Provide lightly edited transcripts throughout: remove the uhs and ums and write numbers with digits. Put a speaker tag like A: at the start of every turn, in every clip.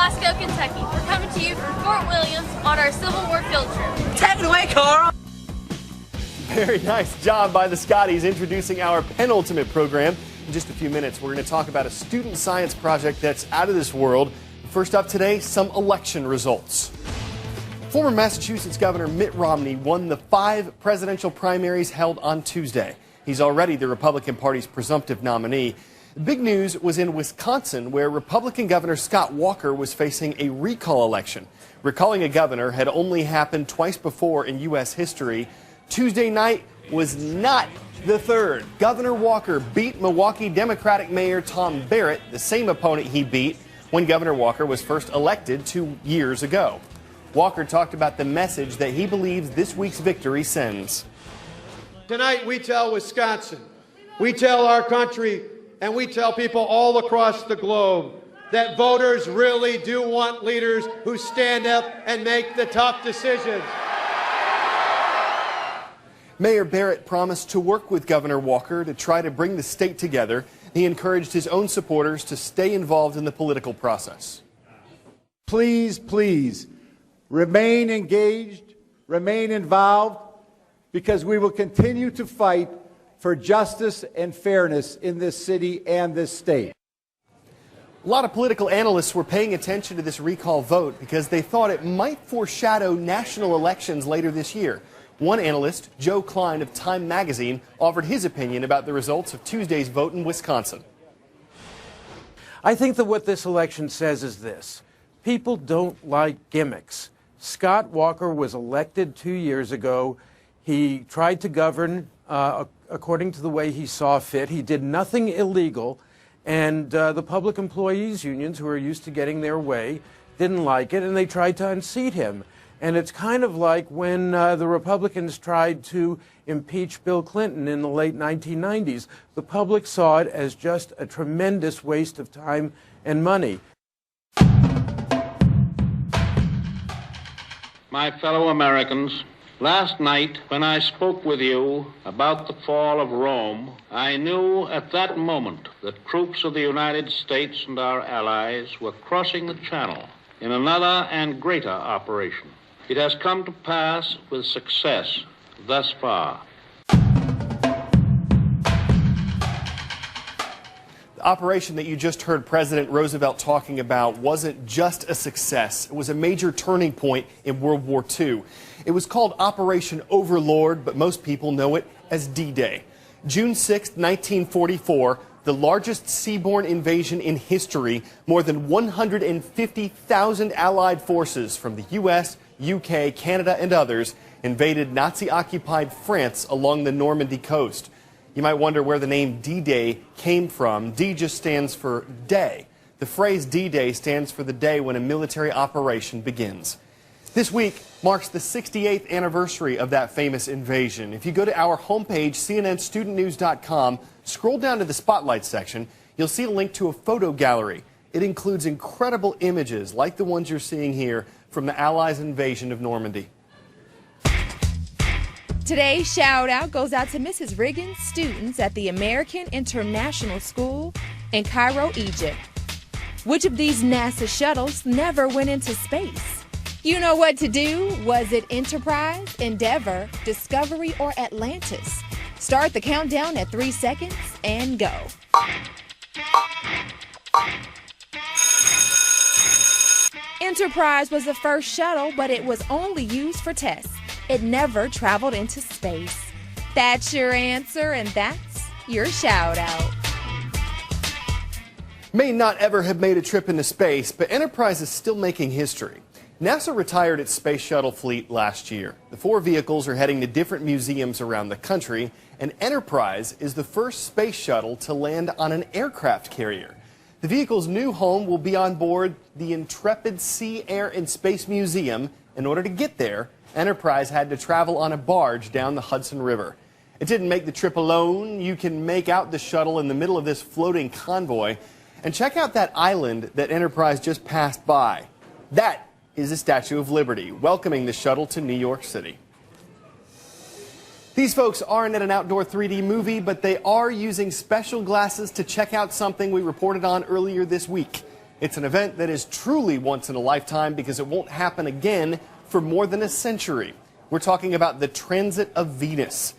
A: Glasgow, Kentucky. We're coming to you from Fort Williams on our Civil War field trip.
B: Take it away, Carl!
C: Very nice job by the Scotties introducing our penultimate program. In just a few minutes, we're going to talk about a student science project that's out of this world. First up today, some election results. Former Massachusetts Governor Mitt Romney won the 5 presidential primaries held on Tuesday. He's already the Republican Party's presumptive nominee. The big news was in Wisconsin, where Republican Governor Scott Walker was facing a recall election. Recalling a governor had only happened twice before in U.S. history. Tuesday night was not the third. Governor Walker beat Milwaukee Democratic Mayor Tom Barrett, the same opponent he beat when Governor Walker was first elected 2 years ago. Walker talked about the message that he believes this week's victory sends.
D: Tonight we tell Wisconsin, we tell our country, and we tell people all across the globe that voters really do want leaders who stand up and make the tough decisions.
C: Mayor Barrett promised to work with Governor Walker to try to bring the state together. He encouraged his own supporters to stay involved in the political process.
E: Please, please, remain engaged, remain involved, because we will continue to fight for justice and fairness in this city and this state.
C: A lot of political analysts were paying attention to this recall vote because they thought it might foreshadow national elections later this year. One analyst, Joe Klein of Time magazine, offered his opinion about the results of Tuesday's vote in Wisconsin.
F: I think that what this election says is this: people don't like gimmicks. Scott Walker was elected 2 years ago. He tried to govern according to the way he saw fit. He did nothing illegal, and the public employees unions, who are used to getting their way, didn't like it, and they tried to unseat him. And it's kind of like when the Republicans tried to impeach Bill Clinton in the late 1990s. The public saw it as just a tremendous waste of time and money.
G: My fellow Americans, last night when I spoke with you about the fall of Rome, I knew at that moment that troops of the United States and our allies were crossing the Channel in another and greater operation. It has come to pass with success thus far.
C: The operation that you just heard President Roosevelt talking about wasn't just a success. It was a major turning point in World War II. It was called Operation Overlord, but most people know it as D-Day. June 6, 1944, the largest seaborne invasion in history. More than 150,000 Allied forces from the U.S., UK, Canada, and others invaded Nazi-occupied France along the Normandy coast. You might wonder where the name D-Day came from. D just stands for day. The phrase D-Day stands for the day when a military operation begins. This week marks the 68th anniversary of that famous invasion. If you go to our homepage, cnnstudentnews.com, scroll down to the Spotlight section, you'll see a link to a photo gallery. It includes incredible images like the ones you're seeing here from the Allies' invasion of Normandy.
H: Today's shout out goes out to Mrs. Riggins' students at the American International School in Cairo, Egypt. Which of these NASA shuttles never went into space? You know what to do. Was it Enterprise, Endeavour, Discovery, or Atlantis? Start the countdown at 3 seconds and go. Enterprise was the first shuttle, but it was only used for tests. It never traveled into space. That's your answer, and that's your shout out.
C: May not ever have made a trip into space, but Enterprise is still making history. NASA retired its space shuttle fleet last year. The 4 vehicles are heading to different museums around the country, and Enterprise is the first space shuttle to land on an aircraft carrier. The vehicle's new home will be on board the Intrepid Sea, Air, and Space Museum. In order to get there, Enterprise had to travel on a barge down the Hudson River. It didn't make the trip alone. You can make out the shuttle in the middle of this floating convoy. And check out that island that Enterprise just passed by. That is the Statue of Liberty, welcoming the shuttle to New York City. These folks aren't at an outdoor 3D movie, but they are using special glasses to check out something we reported on earlier this week. It's an event that is truly once in a lifetime because it won't happen again for more than a century. We're talking about the transit of Venus.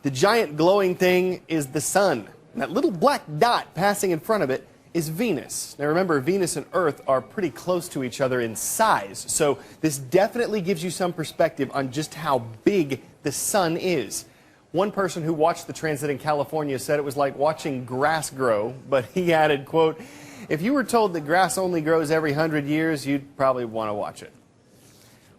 C: The giant glowing thing is the sun. And that little black dot passing in front of it is Venus. Now remember, Venus and Earth are pretty close to each other in size, so this definitely gives you some perspective on just how big the sun is. One person who watched the transit in California said it was like watching grass grow, but he added, quote, "If you were told that grass only grows every 100 years, you'd probably want to watch it."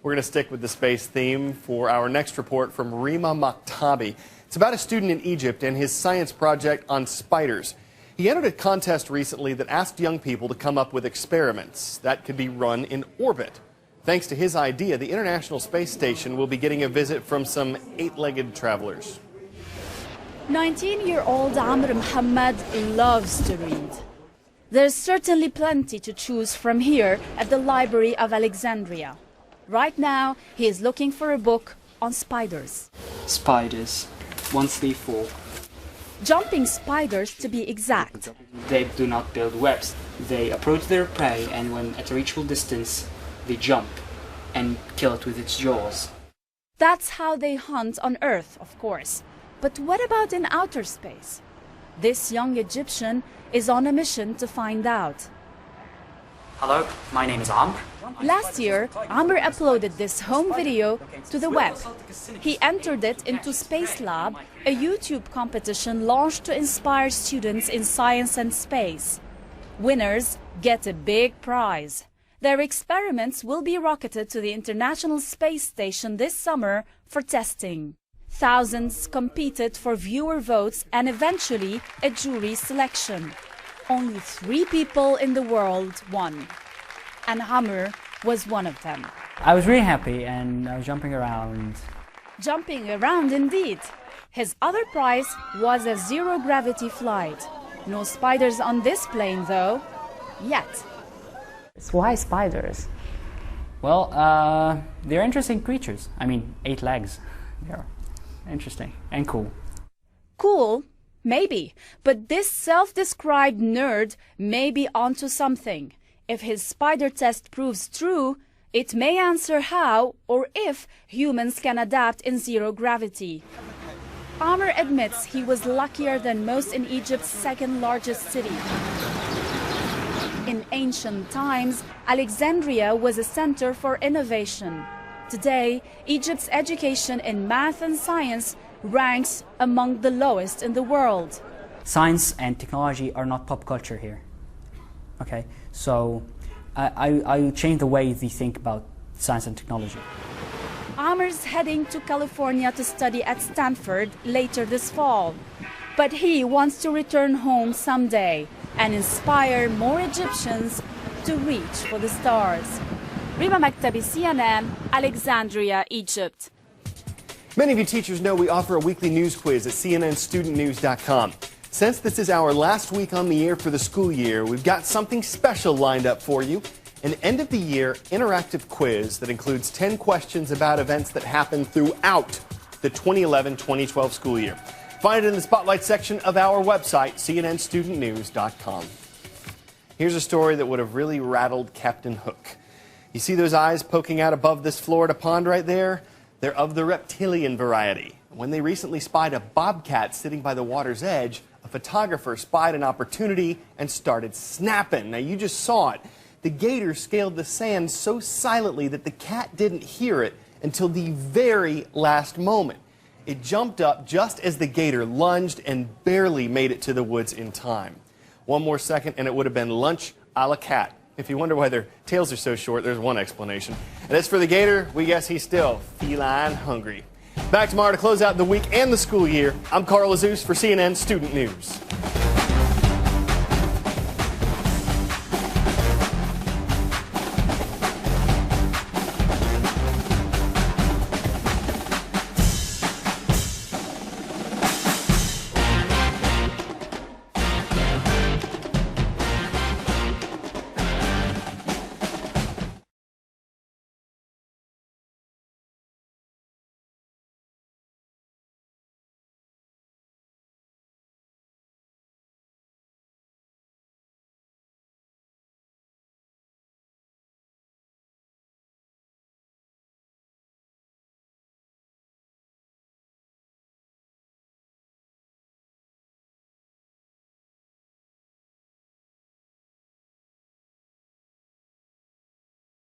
C: We're going to stick with the space theme for our next report from Rima Maktabi. It's about a student in Egypt and his science project on spiders. He entered a contest recently that asked young people to come up with experiments that could be run in orbit. Thanks to his idea, the International Space Station will be getting a visit from some 8-legged travelers.
B: 19-year-old Amr Muhammad loves to read. There's certainly plenty to choose from here at the Library of Alexandria. Right now, he is looking for a book on spiders.
I: Spiders, 134.
B: Jumping spiders, to be exact.
I: They do not build webs. They approach their prey, and when at a reachable distance, they jump and kill it with its jaws.
B: That's how they hunt on Earth, of course. But what about in outer space? This young Egyptian is on a mission to find out.
I: Hello, my name is Amr.
B: Last year, Amr uploaded this home video to the web. He entered it into Space Lab, a YouTube competition launched to inspire students in science and space. Winners get a big prize. Their experiments will be rocketed to the International Space Station this summer for testing. Thousands competed for viewer votes and eventually a jury selection. Only 3 people in the world won, and Amr was one of them.
I: I was really happy and I was jumping around.
B: Jumping around indeed. His other prize was a zero-gravity flight. No spiders on this plane though, yet.
J: Why spiders?
I: Well, they're interesting creatures. I mean, 8 legs. They're interesting and cool.
B: Cool? Maybe, but this self-described nerd may be onto something. If his spider test proves true, it may answer how or if humans can adapt in zero gravity. Amr admits he was luckier than most in Egypt's second largest city. In ancient times, Alexandria was a center for innovation. Today, Egypt's education in math and science ranks among the lowest in the world.
I: Science and technology are not pop culture here. Okay, so I change the way they think about science and technology.
B: Amr's heading to California to study at Stanford later this fall. But he wants to return home someday and inspire more Egyptians to reach for the stars. Rima Maktabi, CNN, Alexandria, Egypt.
C: Many of you teachers know we offer a weekly news quiz at cnnstudentnews.com. Since this is our last week on the air for the school year, we've got something special lined up for you. An end-of-the-year interactive quiz that includes 10 questions about events that happened throughout the 2011-2012 school year. Find it in the Spotlight section of our website, cnnstudentnews.com. Here's a story that would have really rattled Captain Hook. You see those eyes poking out above this Florida pond right there? They're of the reptilian variety. When they recently spied a bobcat sitting by the water's edge, a photographer spied an opportunity and started snapping. Now, you just saw it. The gator scaled the sand so silently that the cat didn't hear it until the very last moment. It jumped up just as the gator lunged and barely made it to the woods in time. One more second and it would have been lunch a la cat. If you wonder why their tails are so short, there's one explanation. And as for the gator, we guess he's still feline hungry. Back tomorrow to close out the week and the school year. I'm Carl Azus for CNN Student News.